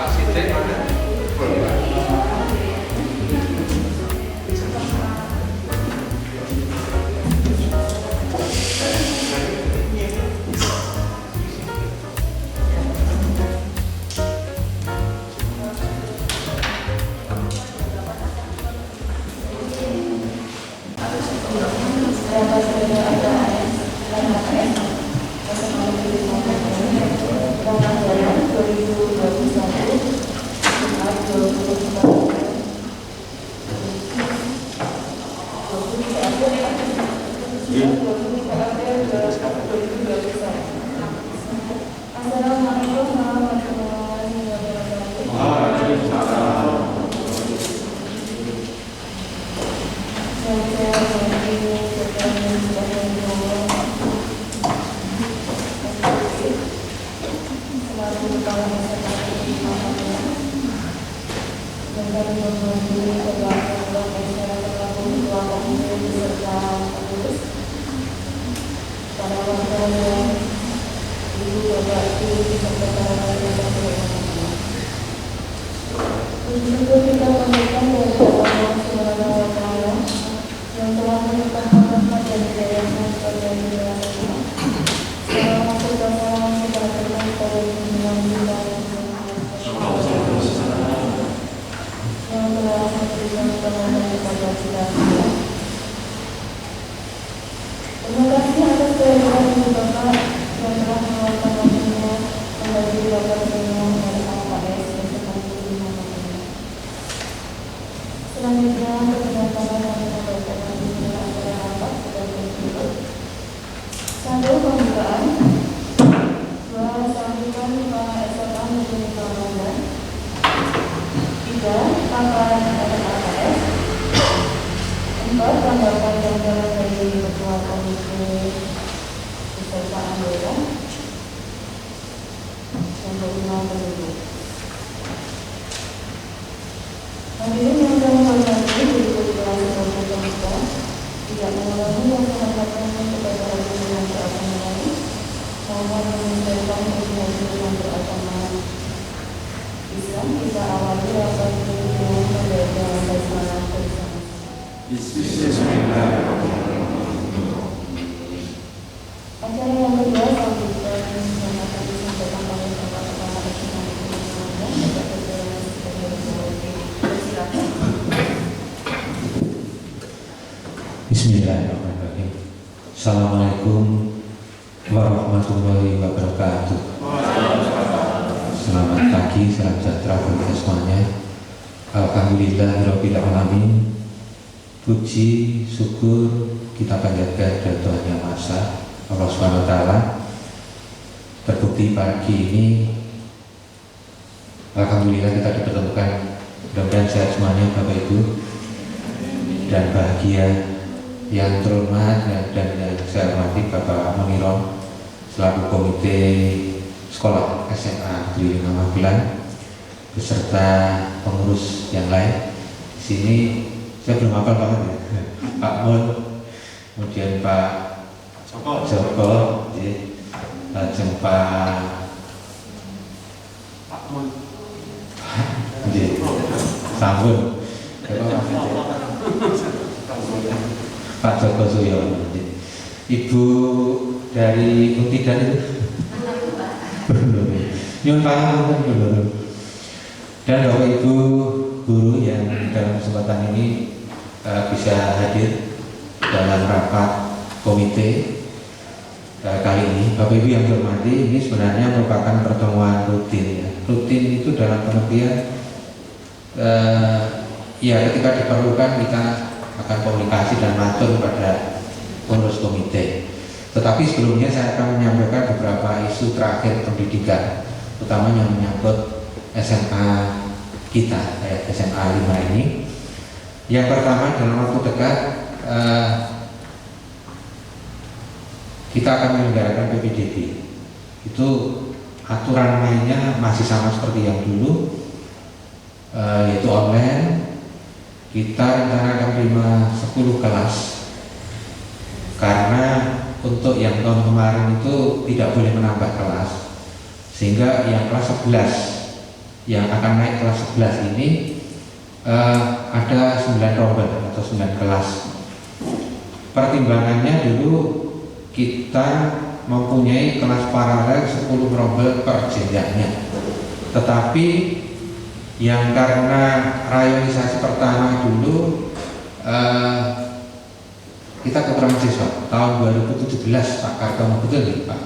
Sidik mana? Bismillahirrahmanirrahim. Assalamualaikum warahmatullahi wabarakatuh. Selamat pagi, salam sejahtera bagi kita semuanya. Alhamdulillahirabbil alamin. Puji, syukur kita panjatkan kepada Tuhan Yang Maha Esa, Allah Subhanahu wa taala. Terbukti pagi ini alhamdulillah kita dipertemukan. Mudah-mudahan sehat semuanya Bapak Ibu dan bahagia. Yang terhormat dan yang saya hormati Bapak Moniron selaku Komite Sekolah SMA Negeri Magelang beserta pengurus yang lain. Di sini saya belum hafal banget ya. Pak Mun, kemudian Pak Joko, lajeng Pak Mun, Sambun, Pak Joko Suyono, Ibu dari Untidan itu Nyun Pak belum. Dan Bapak Ibu guru yang dalam kesempatan ini bisa hadir dalam rapat komite kali ini. Bapak Ibu yang hormati, ini sebenarnya merupakan pertemuan rutin ya. Rutin itu dalam pengertian ya ketika diperlukan kita akan komunikasi dan matur pada pengurus komite. Tetapi sebelumnya saya akan menyampaikan beberapa isu terakhir pendidikan, terutama yang menyangkut SMA kita, SMA 5 ini. Yang pertama, dalam waktu dekat kita akan menyelenggarakan PPDB. Itu aturan mainnya masih sama seperti yang dulu, yaitu online. Kita rencanakan 10 kelas karena untuk yang tahun kemarin itu tidak boleh menambah kelas, sehingga yang kelas 11 yang akan naik kelas 11 ini ada 9 rombel atau 9 kelas. Pertimbangannya dulu kita mempunyai kelas paralel 10 rombel per jenjangnya. Tetapi yang karena rayonisasi pertama dulu kita kekurangan siswa tahun 2017 Pak Kartono, betul nih Pak.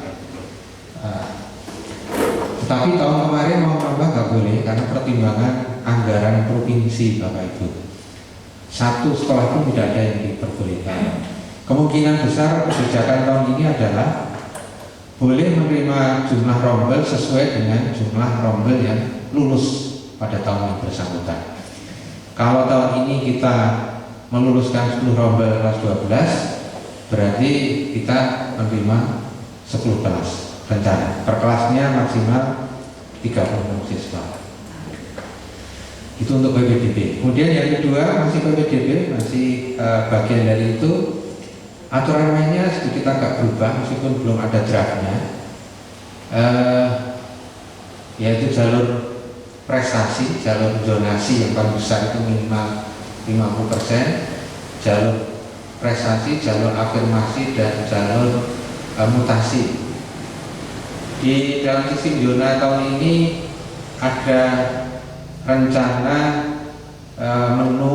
Tetapi tahun kemarin mau nambah nggak boleh karena pertimbangan anggaran provinsi Bapak Ibu. Satu sekolah pun tidak ada yang diperbolehkan. Kemungkinan besar kebijakan tahun ini adalah boleh menerima jumlah rombel sesuai dengan jumlah rombel yang lulus pada tahun yang bersangkutan. Kalau tahun ini kita meluluskan 10 rombel kelas 12, berarti kita menerima 10 kelas rencana. Per kelasnya maksimal 36 siswa. Itu untuk PPDB. Kemudian yang kedua masih PPDB, masih bagian dari itu. Aturan mainnya sedikit agak berubah meskipun belum ada draftnya, yaitu jalur prestasi, jalur zonasi yang paling besar itu minimal 50%, jalur prestasi, jalur afirmasi, dan jalur mutasi. Di dalam sistem zona tahun ini ada rencana menu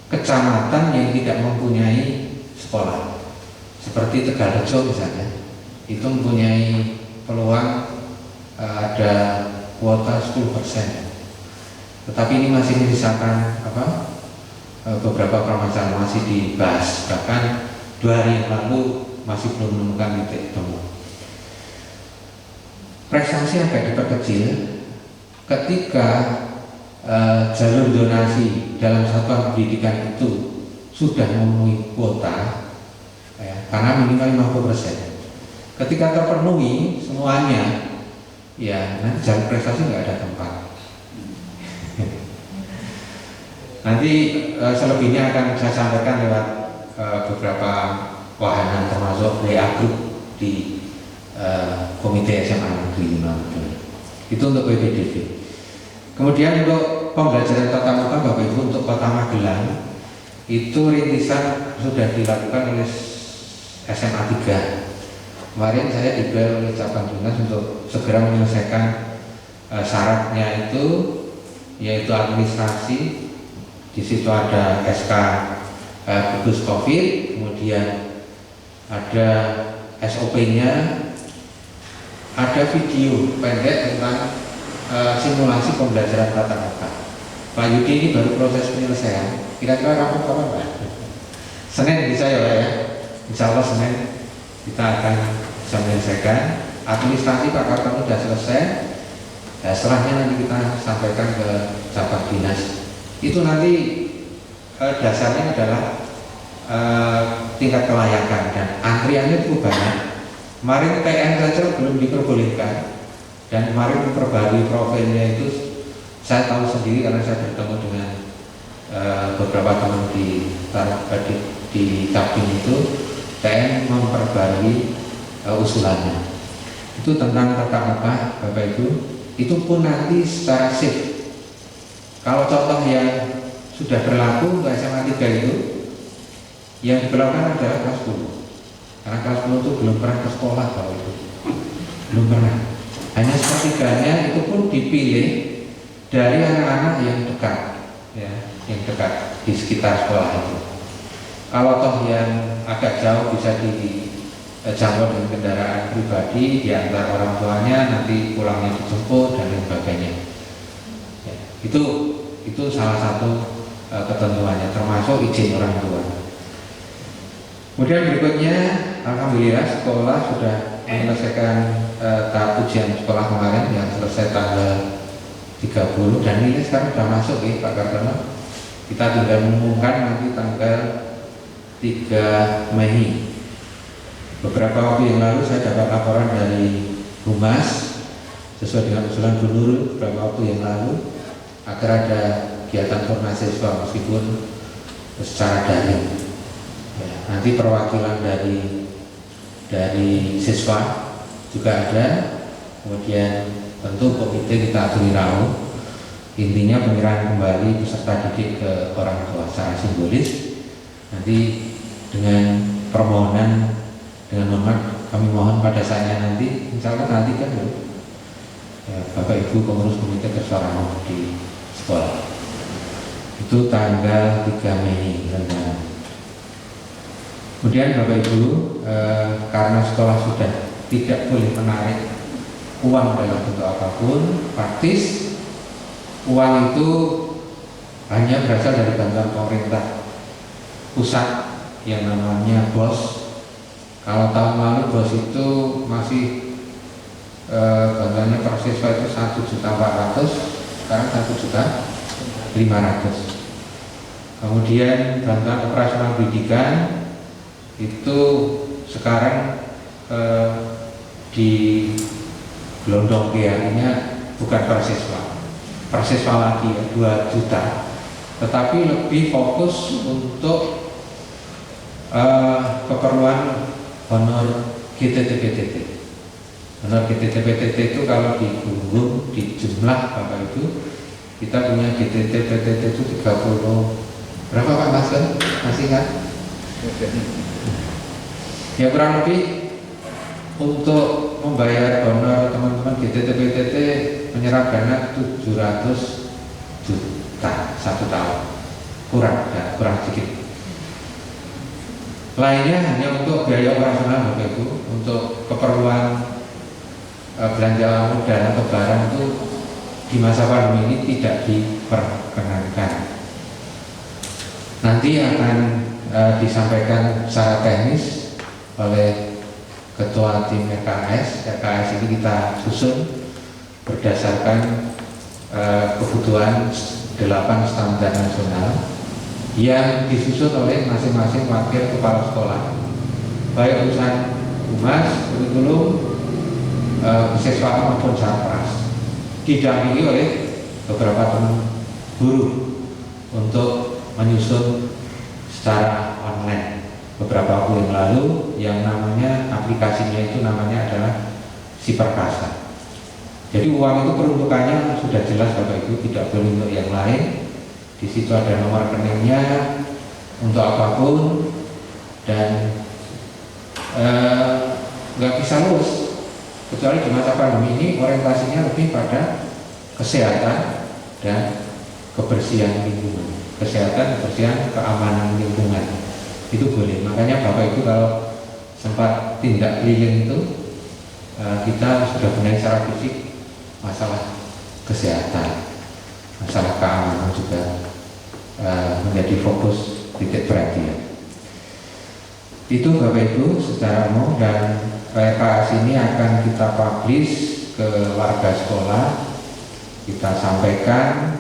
kecamatan yang tidak mempunyai sekolah, seperti Tegalrejo misalnya, itu mempunyai peluang ada kuota 10%. Tetapi ini masih menyisakan beberapa permasalahan masih dibahas. Bahkan 2 hari yang lalu masih belum menemukan titik temu. Prestasi agak diperkecil ketika jalur zonasi dalam satuan pendidikan itu sudah memenuhi kuota, karena minimal 50%. Ketika terpenuhi semuanya, ya nanti jalur prestasi nggak ada tempat. Nanti selebihnya akan saya sampaikan lewat beberapa wahana termasuk WA Group di Komite SMA Negeri 5. Itu untuk PPDB. Kemudian untuk pembelajaran tatap muka Bapak Ibu untuk Kota Magelang itu rintisan sudah dilakukan oleh SMA 3. Kemarin saya dibel oleh Cabang Dinas untuk segera menyelesaikan syaratnya itu, yaitu administrasi. Di situ ada SK gugus COVID, kemudian ada SOP-nya, ada video pendek tentang simulasi pembelajaran tatap muka. Pak Yudi ini baru proses penyelesaian. Kira-kira rampung kapan Pak? Senin bisa ya? Insya Allah Senin kita akan bisa menyelesaikan. Administrasi Pak Kartono sudah selesai. Ya, setelahnya nanti kita sampaikan ke cabang dinas. Itu nanti dasarnya adalah tingkat kelayakan dan antriannya cukup banyak. Kemarin TN saja belum diperbolehkan, dan kemarin memperbarui profilnya itu saya tahu sendiri karena saya bertemu dengan beberapa teman di Capim itu. TN memperbarui usulannya itu tentang tatap muka Bapak Ibu. Itu pun nanti secara shift. Kalau contoh yang sudah berlaku untuk SMA 3 itu yang diberlakukan adalah kelas 10, karena kelas 10 itu belum pernah ke sekolah Bapak Ibu, belum pernah. Hanya sepertiganya itu pun dipilih dari anak-anak yang dekat, ya, yang dekat di sekitar sekolah itu. Kalau toh yang agak jauh bisa dijangkau dengan kendaraan pribadi, diantar orang tuanya, nanti pulangnya dijemput dan lain sebagainya. Ya, itu salah satu ketentuannya, termasuk izin orang tua. Kemudian berikutnya, alhamdulillah sekolah sudah menyelesaikan tahap ujian sekolah kemarin yang selesai tanggal 30, dan ini sekarang sudah masuk ya Pak Kartono. Kita tinggal mengumumkan nanti tanggal 3 Mei. Beberapa waktu yang lalu saya dapat laporan dari Humas sesuai dengan usulan Gubernur beberapa waktu yang lalu agar ada kegiatan formasi siswa meskipun secara daring. Ya, nanti perwakilan dari siswa juga ada, kemudian tentu komite kita aturi raut. Intinya penyerahan kembali peserta didik ke orang tua secara simbolis. Nanti dengan permohonan, dengan hormat kami mohon pada saatnya nanti, insya Allah nanti kan ya, Bapak Ibu pengurus komite kesuaraan di sekolah. Itu tanggal 3 Mei rencananya. Kemudian Bapak Ibu, karena sekolah sudah tidak boleh menarik uang dalam bentuk apapun, praktis uang itu hanya berasal dari bantuan pemerintah pusat yang namanya BOS. Kalau tahun lalu BOS itu masih bantuannya per siswa itu 1.400.000, sekarang 1.500.000. Kemudian bantuan operasional pendidikan itu sekarang di gelondong PAI-nya bukan per siswa lagi ya, 2 juta, tetapi lebih fokus untuk keperluan honor GTT-PTT. Honor GTT-PTT itu kalau digulung di jumlah Bapak Ibu, kita punya GTT-PTT itu 30 berapa Pak Mas? Masih kan? Ya kurang lebih untuk membayar honor teman-teman GTT-PTT menyerap dana 700 juta 1 tahun, kurang sedikit. Lainnya hanya untuk biaya operasional Bapak Ibu, untuk keperluan belanja modal atau barang itu di masa pandemi ini tidak diperkenankan. Nanti akan disampaikan secara teknis oleh Ketua Tim RKS. RKS ini kita susun berdasarkan kebutuhan 8 standar nasional yang disusun oleh masing-masing wakil kepala sekolah, baik urusan humas, kurikulum, siswa maupun sarpras, didampingi oleh beberapa teman guru untuk menyusun secara online. Beberapa waktu yang lalu yang namanya aplikasinya itu namanya adalah Si Perkasa. Jadi uang itu peruntukannya sudah jelas Bapak Ibu, tidak boleh untuk yang lain. Di situ ada nomor rekeningnya untuk apapun, dan nggak bisa lulus kecuali di masa pandemi ini orientasinya lebih pada kesehatan dan kebersihan lingkungan, kesehatan, kebersihan, keamanan lingkungan. Itu boleh. Makanya Bapak Ibu kalau sempat tindak keliling itu kita sudah benahi secara fisik masalah kesehatan, masalah keamanan juga menjadi fokus titik perhatian. Itu Bapak Ibu secara umum, dan RKS ini akan kita publish ke warga sekolah. Kita sampaikan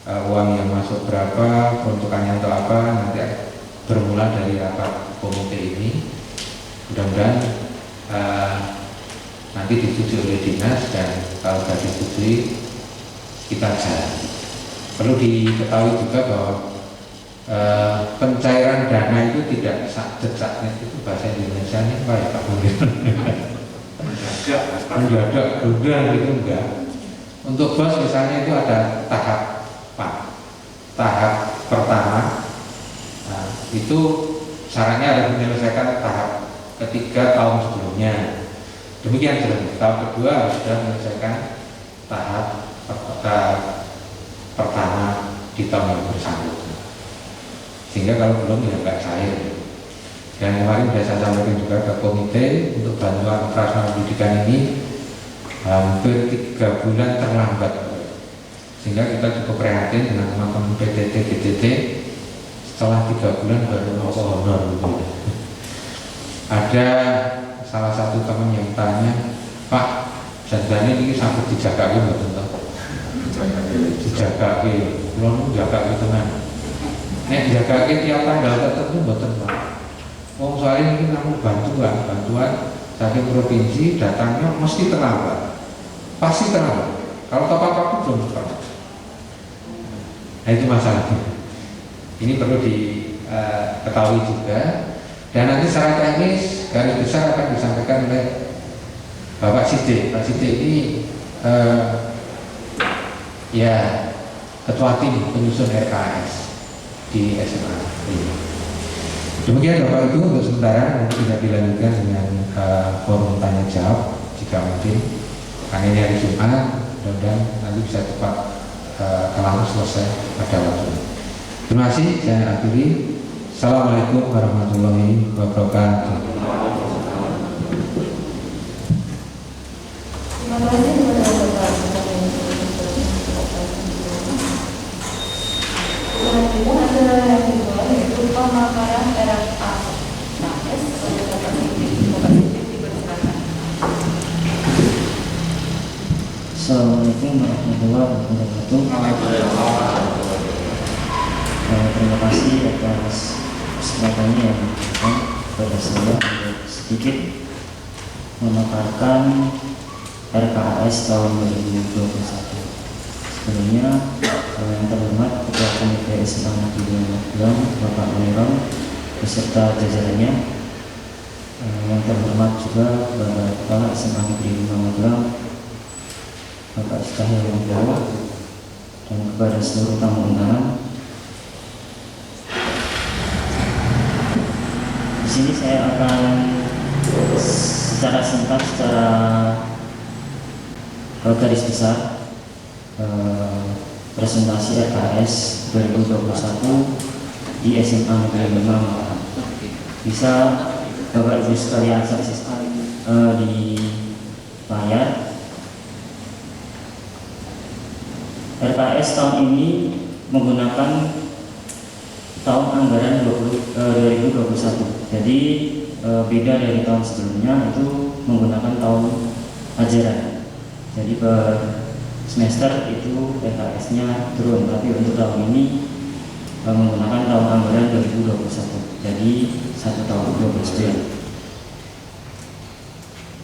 uang yang masuk berapa, peruntukannya untuk apa, nanti bermula dari rapat komite ini. Mudah-mudahan nanti disetujui oleh dinas, dan kalau sudah disetujui kita jalan. Perlu diketahui juga bahwa pencairan dana itu tidak sak-ceknya, itu bahasa Indonesia ini apa ya Pak Munir? Mendadak, gudang gitu enggak. Untuk BOS misalnya itu ada tahap pertama. Nah, itu syaratnya harus menyelesaikan tahap ketiga tahun sebelumnya. Demikian selanjutnya. Tahap kedua harus sudah menyelesaikan tahap pertama di tahun yang bersangkutan. Sehingga kalau belum ya nggak cair. Dan kemarin sudah saya sampaikan juga ke komite untuk bantuan operasional pendidikan ini hampir 3 bulan terlambat. Sehingga kita cukup prihatin dengan teman-teman PTT, GTT. Setelah 3 bulan baru mau honor. Ada salah satu teman yang tanya, Pak, janjinya ini sampai dijaga nggak tentu? Dijaga, belum jaga gitu kan? Nek jaga tiap tanggal tertentu nggak tentu. Wong soalnya ini namun bantuan dari provinsi datangnya mesti terlambat, pasti terlambat. Kalau apa-apa belum pernah. Nah itu masalahnya. Ini perlu diketahui juga, dan nanti secara teknis garis besar akan disampaikan oleh Bapak Siti. Pak Siti ini ya ketua tim penyusun RKS di SMA. Demikian Bapak Ibu, untuk sementara mungkin tidak dilanjutkan dengan forum tanya jawab jika mungkin, karena ini hari Jumat, mudah-mudahan nanti bisa cepat kelar selesai pada waktunya. Terima kasih, saya akhiri. Assalamualaikum warahmatullahi wabarakatuh. Terima kasih kepada Bapak. Selanjutnya ada yang kedua, yaitu pemaparan RKS oleh Bapak Siti dipersilakan. Assalamualaikum warahmatullahi wabarakatuh. Terima kasih atas kesempatannya yang diberikan kepada saya untuk sedikit memaparkan RKS tahun 2021. Sebelumnya, yang terhormat Ketua Komite SMA Negeri Magelang, Bapak Maniron beserta jajarannya, yang terhormat juga Bapak Kepala SMA Negeri Magelang, Bapak Istahil Wanggawa, dan kepada seluruh tamu undangan. Di sini saya akan secara singkat, secara garis besar presentasi RKS 2021 di SMA Negeri 5 Magelang. Bisa Bapak Ibu sekalian saksikan di layar. RKS tahun ini menggunakan tahun anggaran 2021. Jadi beda dari tahun sebelumnya, itu menggunakan tahun ajaran. Jadi per semester itu RKS-nya turun, tapi untuk tahun ini menggunakan tahun anggaran 2021. Jadi 1 tahun 2021.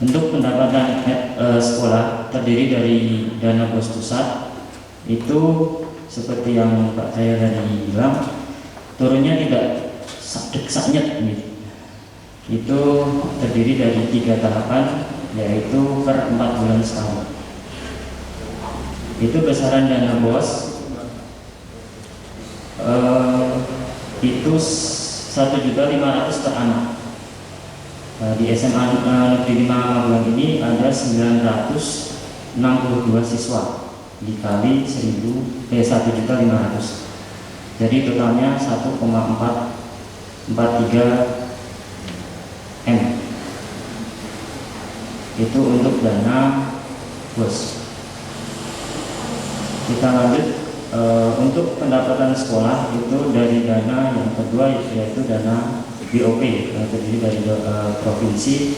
Untuk pendapatan sekolah terdiri dari dana BOS pusat, itu seperti yang Pak saya tadi bilang, turunnya tidak sak-sak-nyet gitu. Itu terdiri dari 3 tahapan, yaitu per 4 bulan sekali. Itu besaran dana BOS itu 1.500.000 per anak. Di SMA Negeri 5 Magelang ini ada 962 siswa dikali 1.500.000, jadi totalnya 1,443 M. Itu untuk dana BOS. Kita lanjut untuk pendapatan sekolah, itu dari dana yang kedua, yaitu dana BOP, terdiri dari provinsi.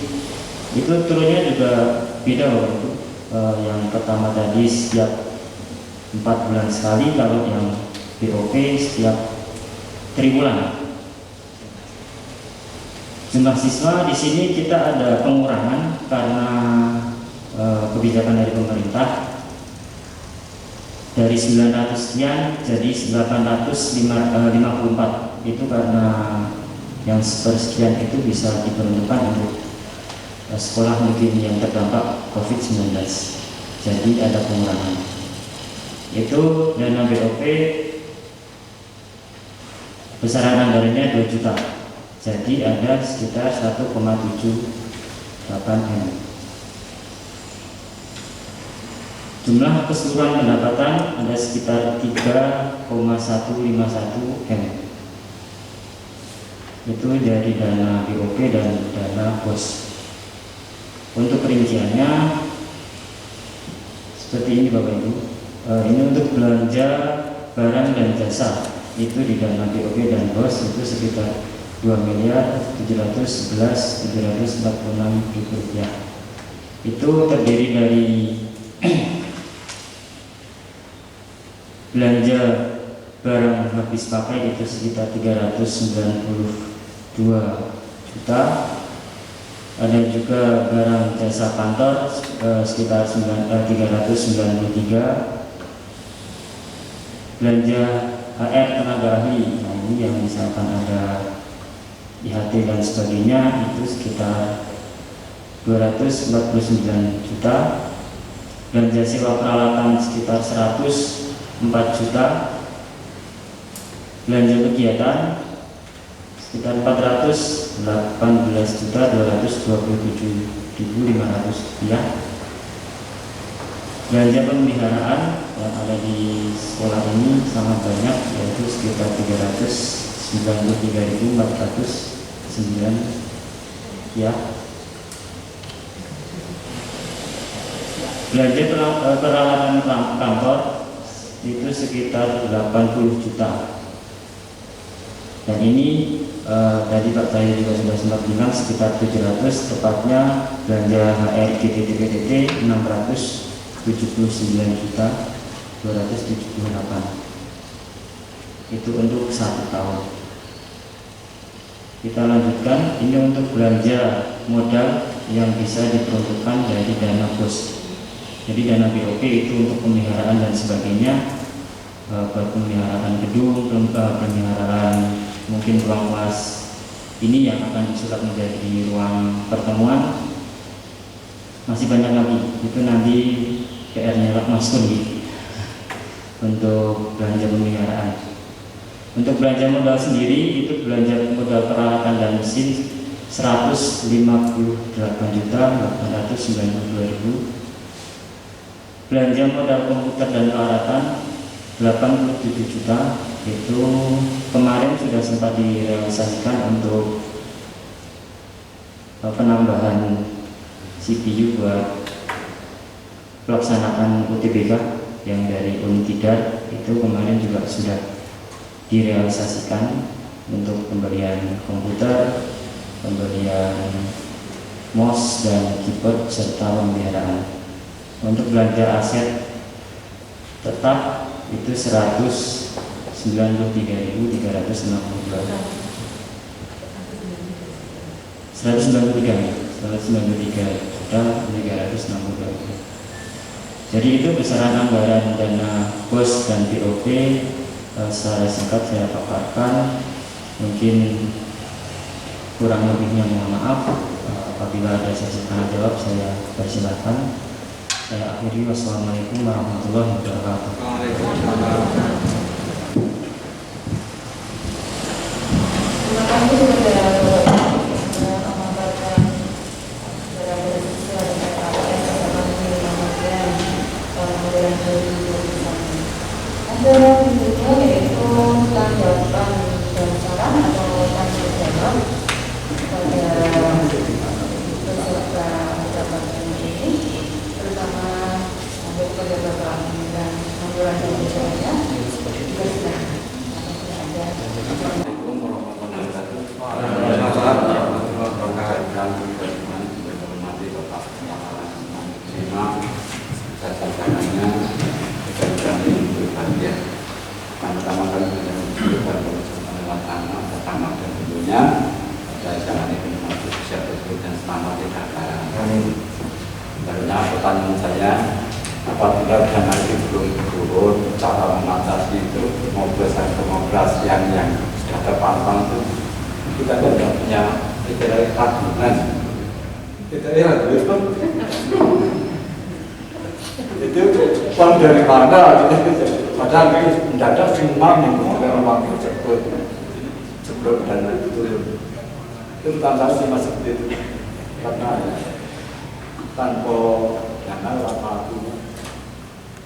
Itu turunnya juga beda waktu. Yang pertama tadi setiap 4 bulan sekali, kalau yang BOP setiap 3 bulan. Jumlah siswa di sini kita ada pengurangan karena kebijakan dari pemerintah, dari 900 sekian jadi 854. Itu karena yang sepersekian itu bisa diperuntukkan untuk sekolah mungkin yang terdampak COVID-19. Jadi ada pengurangan. Itu dana BOP besaran anggarannya 2 juta. Jadi ada sekitar 1,78 M. Jumlah keseluruhan pendapatan ada sekitar 3,151 M. Itu dari dana BOP dan dana BOS. Untuk perinciannya seperti ini Bapak Ibu. Ini untuk belanja barang dan jasa, itu di dana BOP dan BOS itu sekitar 2.711.746 rupiah. Itu terdiri dari belanja barang habis pakai itu sekitar 392 juta. Ada juga barang jasa kantor sekitar 393. Belanja HR tenaga ahli, nah ini yang misalkan ada IHT dan sebagainya, itu sekitar 249 juta. belanja sewa peralatan sekitar 104 juta, belanja kegiatan sekitar 418.227.500 rupiah. Belanja pemeliharaan yang ada di sekolah ini sangat banyak, yaitu sekitar 393.409 ya. Belanja peralatan kantor itu sekitar 80 juta. Dan ini tadi Pak Cahyo juga sudah sempat bilang sekitar 700, tepatnya belanja HR GTT-PTT 679.278. Itu untuk 1 tahun. Kita lanjutkan, ini untuk belanja modal yang bisa diperuntukkan dari dana BOS. Jadi dana BOP itu untuk pemeliharaan dan sebagainya, buat pemeliharaan gedung, pemeliharaan mungkin ruang kelas ini yang akan disulap menjadi ruang pertemuan. Masih banyak lagi, itu nanti PR-nya Mas Kundi untuk belanja pemeliharaan. Untuk belanja modal sendiri itu belanja modal peralatan dan mesin 158.892.000. Belanja modal komputer dan peralatan 87 juta. Itu kemarin sudah sempat direalisasikan untuk penambahan CPU buat pelaksanaan UTBK yang dari Unitidar. Itu kemarin juga sudah direalisasikan untuk pembelian komputer, pembelian mouse dan keyboard serta pemeliharaan. Untuk belanja aset tetap itu 193.362. 193.362. Jadi itu besaran anggaran dana BOS dan BOP. Secara singkat saya paparkan, mungkin kurang lebihnya mohon maaf. Apabila ada sesi tanya jawab saya persilahkan. Saya akhiri, wassalamualaikum warahmatullahi wabarakatuh. Terima kasih kepada pemaparan dari sisi PKN bersama dengan bagian modern 2021. Ada berikutnya yaitu tanggapan dan saran atau tanya jawab pada peserta jabatan ini, terutama untuk kepada Bapak dan Mandoran Indonesia. Pertama kali kita menunjukkan pertama dan tentunya jangan itu bisa betul dan selamat tidak kalah. Karena pertanyaan saya, apabila dana itu belum turun, cara mengatasi itu pengoperasian yang sudah terpampang itu kita tidak punya tabungan. Kita lihat itu uang dari mana? Padahal itu mendadak semua menggunakan uang tersebut sebelum dana itu turun. Itu tantangan sih masih seperti itu karena tanpa dana apa itu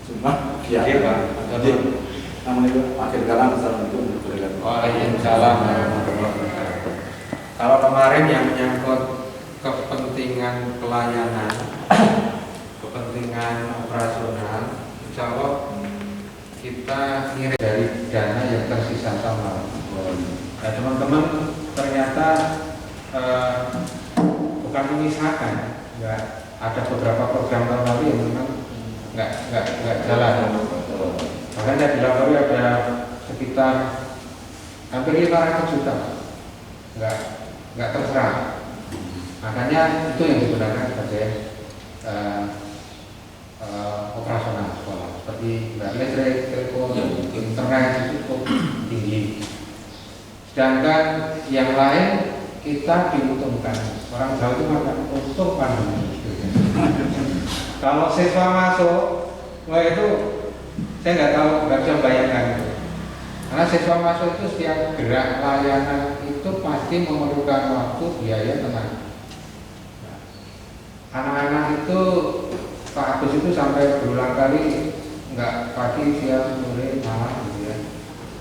cuma biaya Pak. Jadi namanya itu akhir kalang assalamualaikum warahmatullahi wabarakatuh. Waalaikumsalam warahmatullahi wabarakatuh. Kalau kemarin yang menyangkut kepentingan pelayanan, kepentingan operasional, insya Allah kita ngirim dari dana yang tersisa sama. Nah, teman-teman ternyata bukan memisahkan, nggak ada beberapa program tahun lalu yang memang nggak jalan. Makanya di laporan ada sekitar hampir 500 juta, nggak terserah. Makanya itu yang digunakan sebagai operasional sekolah, seperti listrik, telepon, internet itu cukup tinggi. Sedangkan yang lain kita diuntungkan. Orang Jawa itu makan untung pandemi. Kalau siswa masuk, wah itu saya nggak tahu, nggak bisa bayangkan itu. Karena siswa masuk itu setiap gerak layanan itu pasti memerlukan waktu, biaya, tenaga. Anak-anak itu Pak Agus itu sampai berulang kali nggak pagi, siang, sore, malam gitu ya.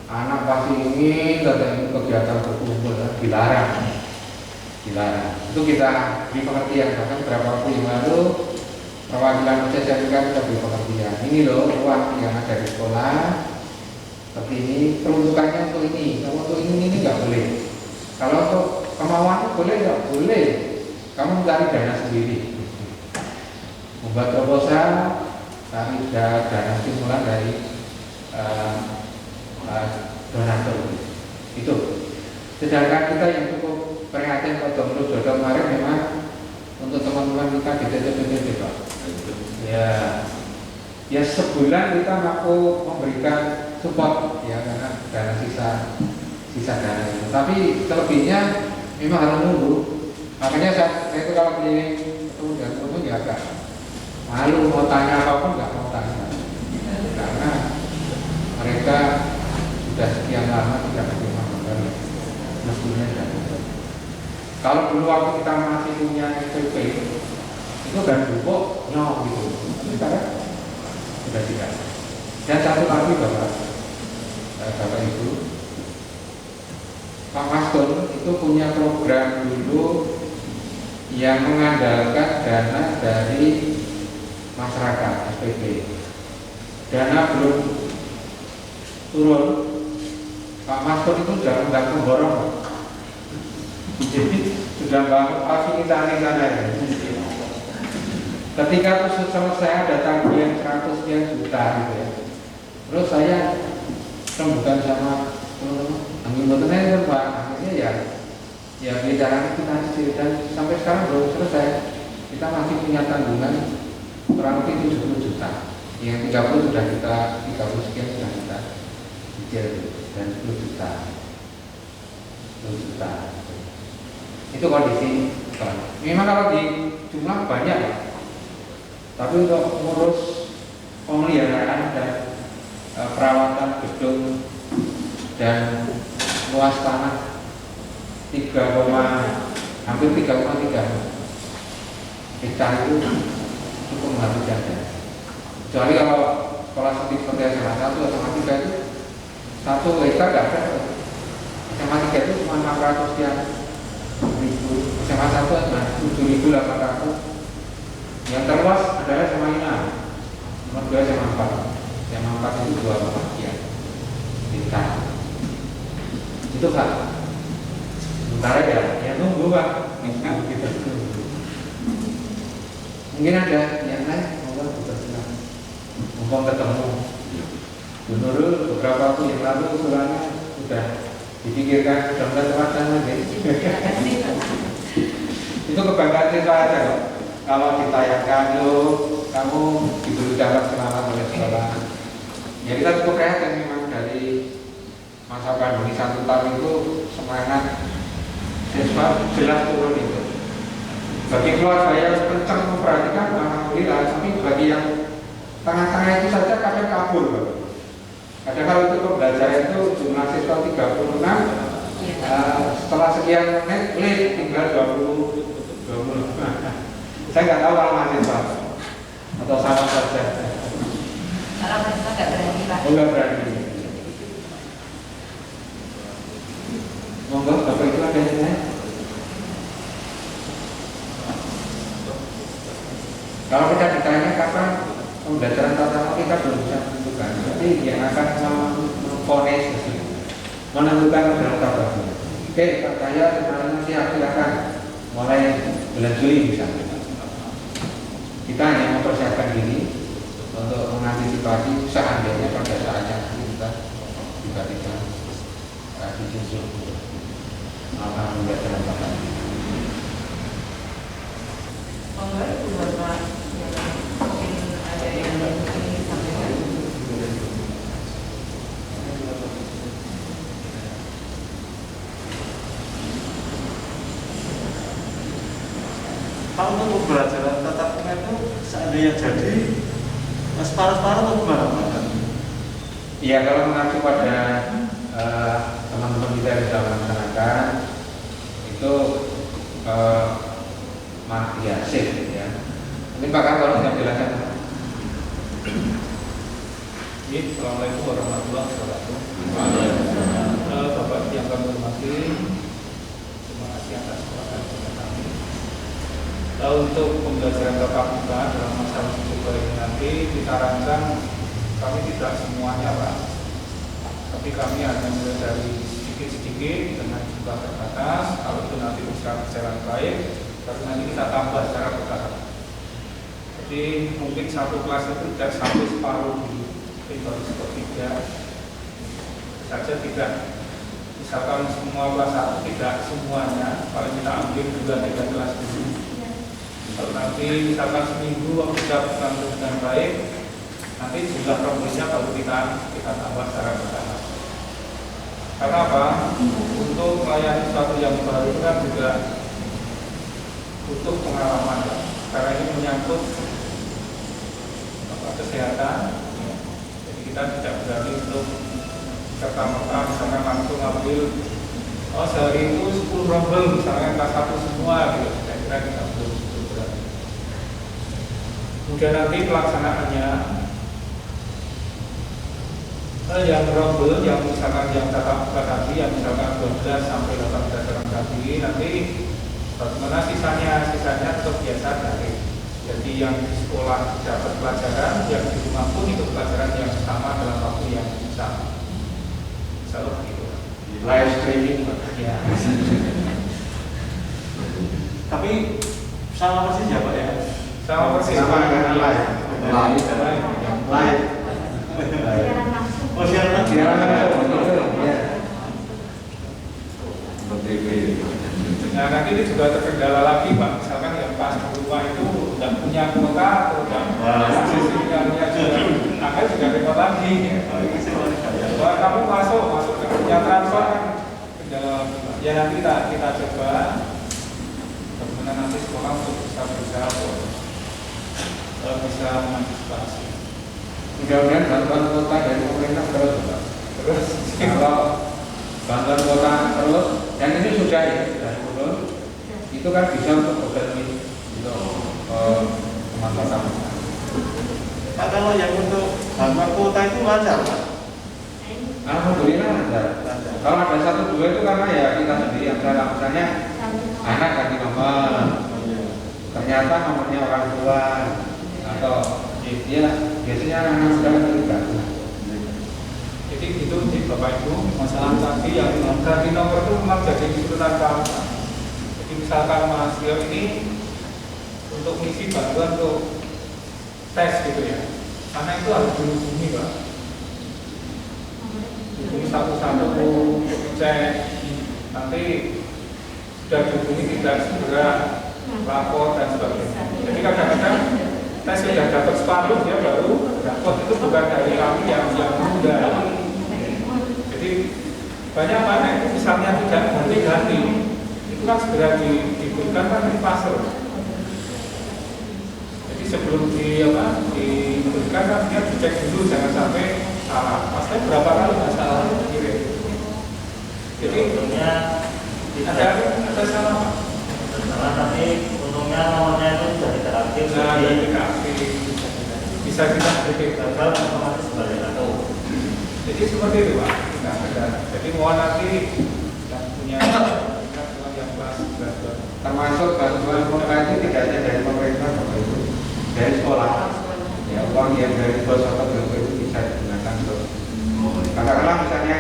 Anak pasti ingin datang kegiatan berkumpul, dilarang. Itu kita beri pengertian, bahkan beberapa waktu yang lalu perwakilan SMK kita beri pengertian. Ini loh uang yang ada di sekolah, seperti ini peruntukannya untuk ini. Kalau untuk ini nggak boleh. Kalau untuk kemauan boleh nggak boleh. Kamu cari dana sendiri. Membuat proposal, cari dana stimulan dari donatur. Itu. Sedangkan kita yang cukup prihatin pada menurut Jodoh kemarin memang untuk teman-teman kita di TTPD Pak. Ya sebulan kita mampu memberikan support ya karena dana sisa dana itu. Tapi selebihnya memang harus nunggu. Makanya saya itu kalau keliling ketemu dan ketemu ya agak malu mau tanya apapun nggak mau tanya karena mereka sudah sekian lama tidak menerima kembali mestinya tidak. Kalau dulu waktu kita masih punya SPP itu kan bubuk nyok gitu, tapi sekarang sudah tidak. Dan satu lagi Bapak Ibu, Pak Maston itu punya program dulu yang mengandalkan dana dari masyarakat SPP. Dana belum turun, Pak Maston itu sudah undang pemborong. Jadi sudah bangun fasilitas di sana ya. Ketika itu selesai ada tagihan 100 sekian juta gitu ya. Terus saya rembukan sama teman-teman saya Pak, akhirnya ya bicara kita dan sampai sekarang belum selesai. Kita masih punya tanggungan kurang lebih 70 juta. Yang 30 sudah kita 30 sekian sudah kita cicil dan 10 juta. 10 juta. Itu kondisi. Memang kalau di jumlah banyak ya. Tapi untuk mengurus pemeliharaan dan perawatan gedung dan luas tanah hampir 3,3 hektar itu cukup menghabiskan dana. Kecuali kalau sekolah seperti SMA 1 atau SMA 3 itu 1 hektar nggak ada. SMA 3 itu cuma 600 sekian ribu, SMA 1 ada 7.800. Yang terluas adalah SMA 6, nomor 2 SMA 4. SMA 4 itu 2 sekian hektar. Itu Pak. Sementara ya nunggu Pak. Kita tunggu. Mungkin ada yang lain, monggo dipersilakan. Mumpung ketemu. Nurul beberapa waktu yang lalu usulannya sudah dipikirkan, sudah terwacana gitu. Itu kebanggaan siswa aja kok. Kalau ditayangkan kamu diberi ucapan selamat oleh sekolah. Ya kita cukup prihatin memang dari masa pandemi 1 tahun itu semangat siswa jelas turun itu. Bagi keluarga yang kencang memperhatikan alhamdulillah, tapi bagi yang tengah-tengah itu saja kadang kabur. Kadang kalau itu pembelajaran itu jumlah siswa 36, setelah sekian menit tinggal 20. Saya nggak tahu kalau mahasiswa atau sama saja. Kalau mahasiswa nggak berani Pak. Oh nggak berani. Monggo Bapak itu ada yang lain. Kalau kita ditanya kapan pembelajaran tatap kita belum bisa menentukan. Jadi yang akan memvonis menentukan dalam tatap. Oke, Pak saya sebenarnya silakan mulai bulan Juli misalnya. Kita hanya mempersiapkan diri untuk mengantisipasi seandainya pada saatnya kita tiba-tiba dijunjung alhamdulillah dalam tahap ini. Monggo Ibu Bapak mungkin ada yang ingin disampaikan. Kalau untuk pembelajaran tatap muka itu seandainya jadi separuh-separuh atau gimana Pak? Iya, kalau mengacu pada teman-teman kita yang sudah melaksanakan itu ya safe ya. Mungkin Pak Kantor bisa jelaskan. Assalamualaikum warahmatullahi wabarakatuh. Bapak yang kami hormati, terima kasih atas perhatian kami. Untuk pembelajaran tatap muka dalam masa uji coba ini nanti disarankan kami tidak semuanya Pak, tapi kami hanya mulai dari sedikit-sedikit dengan jumlah terbatas. Kalau itu nanti bisa berjalan baik, baru nanti kita tambah secara bertahap. Jadi mungkin satu kelas itu tidak sampai separuh dulu, baru sepertiga saja tidak. Misalkan semua kelas satu tidak semuanya, kalau kita ambil 2-3 kelas dulu. Kalau nanti misalkan seminggu waktu kita berlangsung dengan baik, nanti jumlah rombongannya baru kita tambah secara bertahap. Karena apa? Untuk melayani sesuatu yang baru kan juga butuh pengalaman, karena ini menyangkut kesehatan. Jadi kita tidak berani untuk serta-merta misalkan langsung ambil sehari itu 10 rombel misalkan kelas 1 semua gitu. Saya kira kita belum berani. Kemudian nanti pelaksanaannya yang rombel, yang misalkan yang tatap muka tadi, yang misalkan 12 sampai 18 orang tadi, nanti bagaimana sisanya tetap biasa dari. Jadi yang di sekolah dapat pelajaran, yang di rumah pun itu pelajaran yang sama dalam waktu yang sama. Selalu begitu. Live streaming Ya. Tapi sama persis ya Pak ya? Sama persis. Sama dengan live. Live. Oh siaran langsung. Nah nanti ini juga terkendala lagi Pak. Misalkan yang pas di rumah itu tidak punya kuota atau tidak akses sinyalnya juga, akan juga repot lagi. Bahwa kamu masuk ke punya transfer kendala lagi Pak. Ya nanti kita coba bagaimana nanti sekolah untuk bisa berusaha bisa mengantisipasi. Mudah-mudahan bantuan kuota dari pemerintah terus Pak. Terus Kalau bantuan kuota terus, dan ini sudah turun, itu kan bisa untuk bekerja untuk pemanfaatan. Pak, kalau yang untuk bantuan kuota itu lancar Pak? Alhamdulillah lancar. Kalau ada 1-2 itu karena ya kita sendiri yang salah, misalnya anak ganti nomor, ternyata nomornya orang tua, atau ya biasanya anak sudah terlibat. jadi gitu Bapak Ibu, masalah tadi yang ganti nomor itu memang jadi kesulitan kami. Jadi misalkan Mas Rio ini untuk misi bantuan untuk tes gitu ya, karena itu harus dihubungi Pak, hubungi satu-satu cek, nanti sudah dihubungi tidak segera lapor dan sebagainya. Jadi kadang-kadang tes sudah dapat separuh ya baru dapat, itu bukan dari kami yang muda. Jadi banyak mana itu misalnya tidak ganti-ganti, itu kan segera diberikan kan di pasar. Jadi sebelum diberikan kan dia dicek dulu, jangan sampai salah. Pasti berapa kali masalah kirim. Jadi ada salah Pak. Salah, tapi untungnya nomornya itu sudah diteraktif. Nah, bisa kita berikan gagal otomatis balik atau. jadi seperti itu Pak. Kita ada. Jadi mohon nanti yang punya yang kelas belajar. Termasuk bantuan kuota itu tidak hanya dari pemerintah, Bapak Ibu, dari sekolah. Ya, uang yang dari bos atau BPU itu bisa digunakan untuk katakanlah misalnya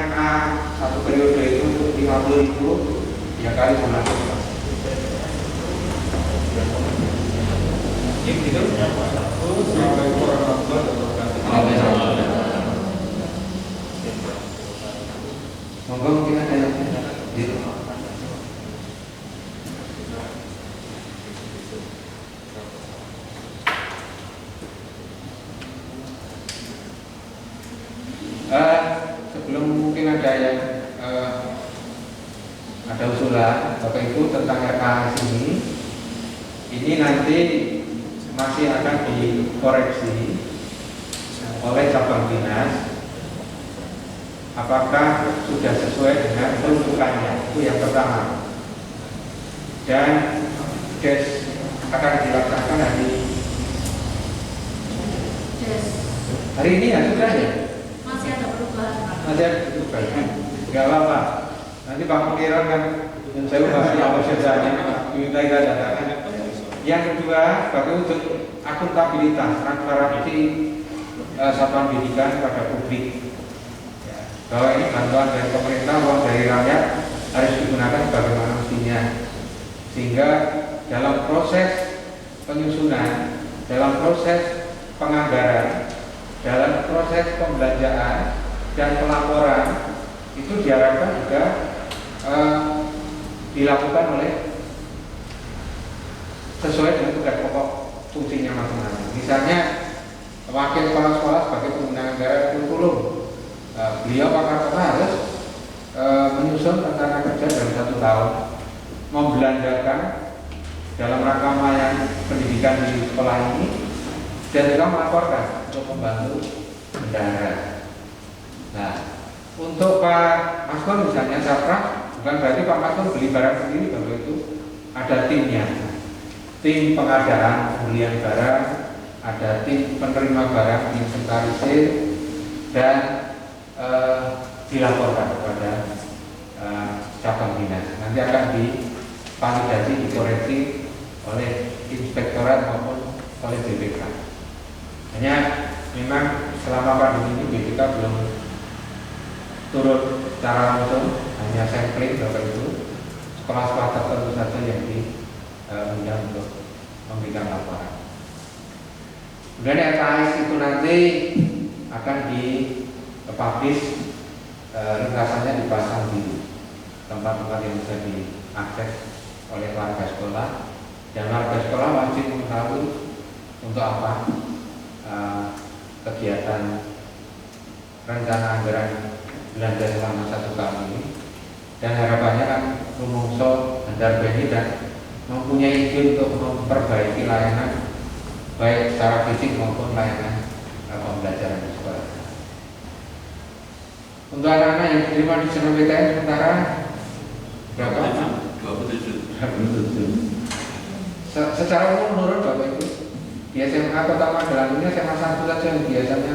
satu periode itu untuk 50.000 ya kali jumlah sekolah. Jadi gitu. Assalamualaikum warahmatullahi wabarakatuh. Monggo mungkin ada yang gitu. Sebelum mungkin ada yang ada usulan Bapak Ibu tentang RKS ini nanti masih akan dikoreksi oleh cabang dinas apakah sudah sesuai dengan peruntukannya, itu yang pertama. Dan des akan dilaksanakan hari ini ya, sudah ya? Masih ada perubahan. Masih ada perubahan. Gak apa-apa. Nanti Pak Mengiran kan saya kasih apa saja diminta data. Yang kedua, bagi untuk akuntabilitas, transparansi satuan pendidikan kepada publik. Ya, bahwa ini bantuan dari pemerintah, uang dari rakyat harus digunakan sebagaimana mestinya. Sehingga dalam proses penyusunan, dalam proses penganggaran, dalam proses pembelanjaan dan pelaporan itu diharapkan juga dilakukan oleh sesuai dengan tugas pokok fungsinya masing-masing. Misalnya wakil kepala sekolah sebagai pengguna anggaran kurikulum, beliau pakar harus menyusun rencana kerja dalam 1 tahun, membelanjakan dalam rangka melayani pendidikan di sekolah ini, dan juga melaporkan untuk membantu bendahara. Nah, untuk Pak Maskur misalnya Sapra, bukan berarti Pak Maskur beli barang sendiri, bahwa itu ada timnya, tim pengadaan pembelian barang, ada tim penerima barang, inventarisir, dan dilaporkan kepada cabang dinas. Nanti akan divalidasi, dikoreksi oleh inspektorat maupun oleh BPK. Hanya memang selama pandemi ini BPK belum turun secara langsung, hanya sampling Bapak Ibu, sekolah-sekolah tertentu saja yang diundang untuk memberikan laporan. Kemudian RKS itu nanti akan dipublish, ringkasannya dipasang di tempat-tempat yang bisa diakses oleh warga sekolah, dan warga sekolah wajib mengetahui untuk apa kegiatan rencana anggaran belanja selama 1 tahun ini. Dan harapannya kan rumongso Bandar Beni dan mempunyai ide untuk memperbaiki layanan baik secara fisik maupun layanan pembelajaran di sekolah. Untuk anak-anak yang diterima di SNMPTN sementara berapa? 27. Secara umum menurun Bapak Ibu. Di SMA Kota Magelang ini SMA 1 saja yang biasanya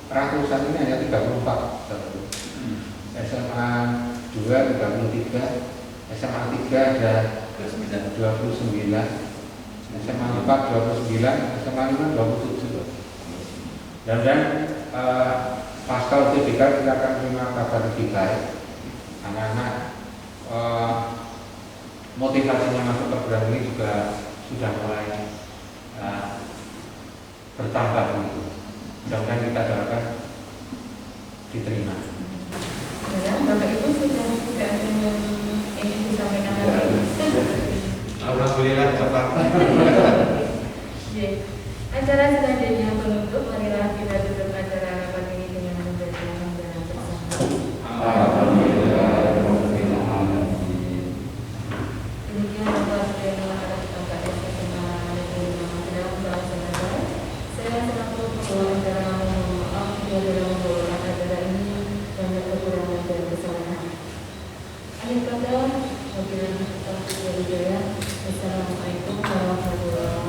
ratusan ini hanya 34. SMA 2 33, SMA 3 ada 29, SMA 4 29, SMA 5 27. Dan pasca UTBK kita akan terima kabar lebih baik. Anak-anak motivasinya masuk program ini juga sudah mulai bertambah begitu. Mudah-mudahan kita doakan diterima. Ya, Bapak Ibu sudah ada yang ingin disampaikan lagi. Alhamdulillah cepat. Acara selanjutnya penutup, marilah kita tutup acara rapat ini dengan membaca hamdalah bersama. Demikian Bapak Subhanahu Bapak SMA Negeri Magelang Bahasa Negara. Saya selaku pengelola acara mohon maaf dalam membawa acara ini banyak kekurangan dan kesalahan. Akhir kata, wabillahi taufiq wal hidayah. Assalamualaikum warahmatullahi wabarakatuh.